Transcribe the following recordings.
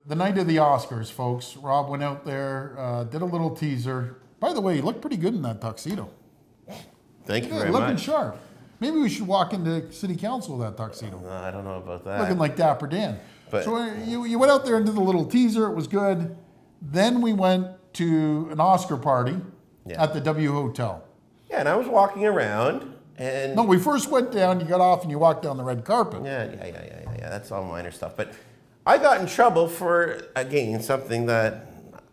the night of the Oscars, folks. Rob went out there, did a little teaser. By the way, he looked pretty good in that tuxedo. Thank you very much. Looking sharp. Maybe we should walk into City Council with that tuxedo. I don't know about that. Looking like Dapper Dan. But so you went out there and did the little teaser. It was good. Then we went to an Oscar party at the W Hotel. Yeah, and I was walking around. And no, we first went down, you got off, and you walked down the red carpet. Yeah. That's all minor stuff. But I got in trouble for, again, something that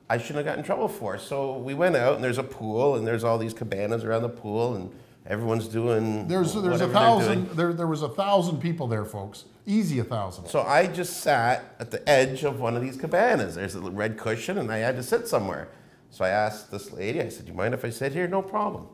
I shouldn't have gotten in trouble for. So we went out, and there's a pool, and there's all these cabanas around the pool, and everyone's doing There's 1,000, there was 1,000 people there, folks. Easy 1,000. So I just sat at the edge of one of these cabanas. There's a little red cushion, and I had to sit somewhere. So I asked this lady, I said, do you mind if I sit here? No problem.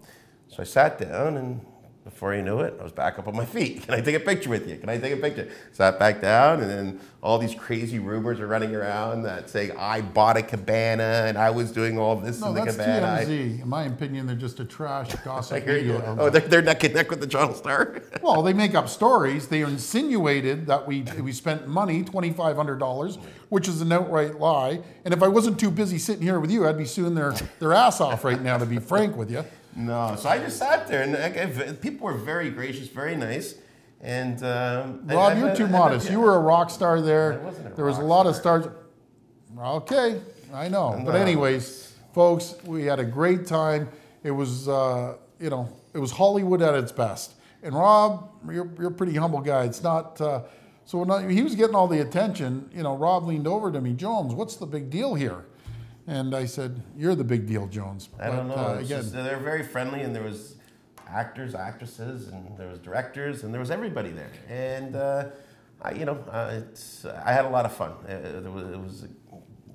So I sat down, and before you knew it, I was back up on my feet. Can I take a picture with you? Can I take a picture? Sat back down, and then all these crazy rumors are running around that saying I bought a cabana and I was doing all this in the cabana. No, that's TMZ. In my opinion, they're just a trash gossip media. Oh, they're neck and neck with the Toronto Star? Well, they make up stories. They insinuated that we spent money, $2,500, which is an outright lie. And if I wasn't too busy sitting here with you, I'd be suing their ass off right now, to be frank with you. No, so I just sat there, and people were very gracious, very nice. And Rob, you're too modest. You were a rock star there. There was a lot of stars. Okay, I know. But anyways, folks, we had a great time. It was, it was Hollywood at its best. And Rob, you're a pretty humble guy. It's not. So when he was getting all the attention, Rob leaned over to me, Jones, what's the big deal here? And I said, you're the big deal, Jones. I don't know. Again, they're very friendly, and there was actors, actresses, and there was directors, and there was everybody there. And I had a lot of fun.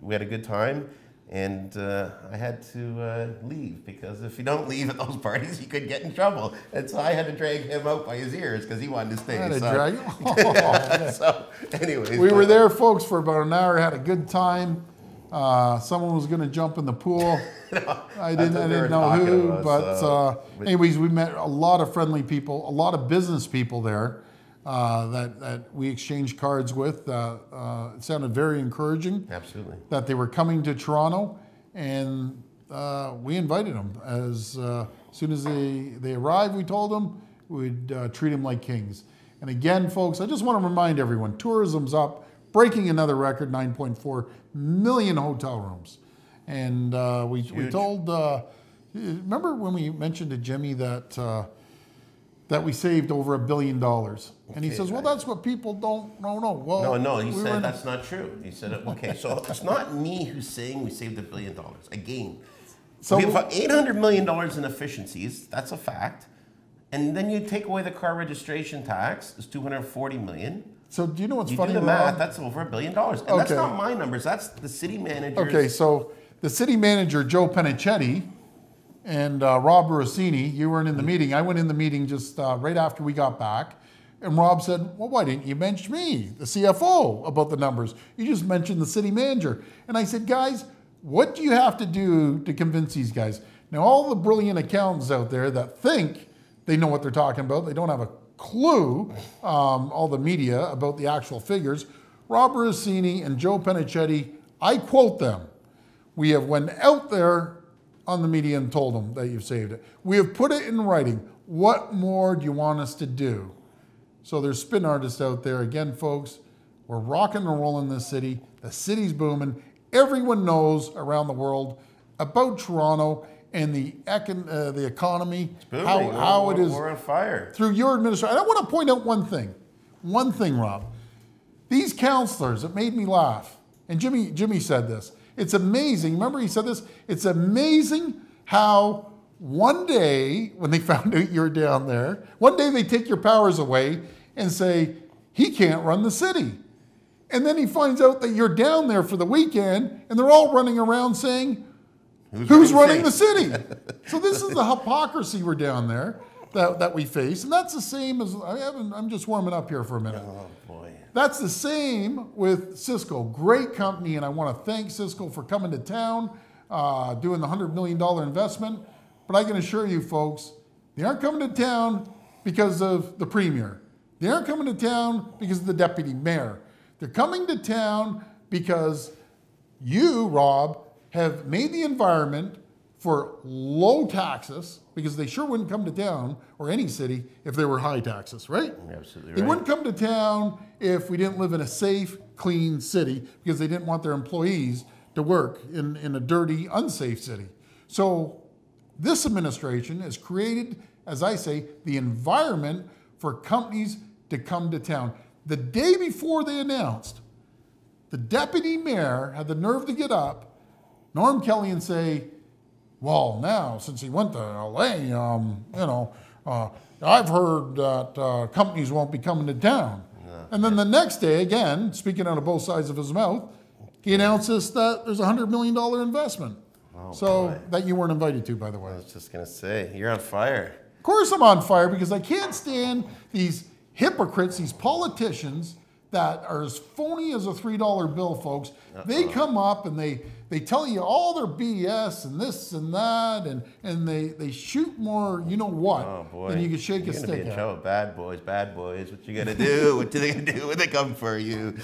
We had a good time, and I had to leave, because if you don't leave at those parties, you could get in trouble. And so I had to drag him out by his ears because he wanted to stay. So anyways. We were there, folks, for about an hour, had a good time. Someone was going to jump in the pool. I didn't know who, but anyways, we met a lot of friendly people, a lot of business people there that we exchanged cards with. It sounded very encouraging. Absolutely. That they were coming to Toronto, and we invited them. As soon as they arrived, we told them we'd treat them like kings. And again, folks, I just want to remind everyone, tourism's up, breaking another record, 9.4 million hotel rooms. And we told, remember when we mentioned to Jimmy that we saved over $1 billion? And he says, well, that's what people don't know. Well, no, he said that's not true. He said, okay, so it's not me who's saying we saved $1 billion. Again, so we have $800 million in efficiencies, that's a fact. And then you take away the car registration tax, it's $240 million. So do you know what's funny? You do the math, that's over $1 billion. And that's not my numbers, that's the city manager's. Okay, so the city manager, Joe Penichetti, and Rob Rossini, you weren't in the meeting. I went in the meeting just right after we got back. And Rob said, well, why didn't you mention me, the CFO, about the numbers? You just mentioned the city manager. And I said, guys, what do you have to do to convince these guys? Now, all the brilliant accountants out there that think they know what they're talking about, they don't have a clue, all the media, about the actual figures. Rob Rossini and Joe Penichetti, I quote them, we have went out there on the media and told them that you've saved it. We have put it in writing. What more do you want us to do? So there's spin artists out there. Again, folks, we're rocking and rolling this city. The city's booming. Everyone knows around the world about Toronto and the economy, how it is. We're on fire. Through your administration. I want to point out one thing. One thing, Rob. These councillors, it made me laugh. And Jimmy said this. It's amazing. Remember he said this? It's amazing how one day, when they found out you're down there, one day they take your powers away and say, he can't run the city. And then he finds out that you're down there for the weekend, and they're all running around saying, Who's running the city? So this is the hypocrisy we're down there that we face. And that's the same as, I'm just warming up here for a minute. Oh, boy. That's the same with Cisco. Great company, and I want to thank Cisco for coming to town, doing the $100 million investment. But I can assure you, folks, they aren't coming to town because of the premier. They aren't coming to town because of the deputy mayor. They're coming to town because you, Rob, have made the environment for low taxes, because they sure wouldn't come to town or any city if there were high taxes, right? You're absolutely They right. wouldn't come to town if we didn't live in a safe, clean city, because they didn't want their employees to work in a dirty, unsafe city. So this administration has created, as I say, the environment for companies to come to town. The day before they announced, the deputy mayor had the nerve to get up, Norm Kelly, and say, well, now, since he went to LA, I've heard that companies won't be coming to town. And then the next day, again, speaking out of both sides of his mouth, he announces that there's a $100 million investment. Boy. That you weren't invited to, by the way. I was just going to say, you're on fire. Of course I'm on fire, because I can't stand these hypocrites, these politicians that are as phony as a $3 bill, folks. They come up and they tell you all their BS and this and that, and they shoot more, you know what, Oh boy. than you can shake You're a gonna be stick in at. trouble. Bad boys. What you gonna do? What are they gonna do when they come for you?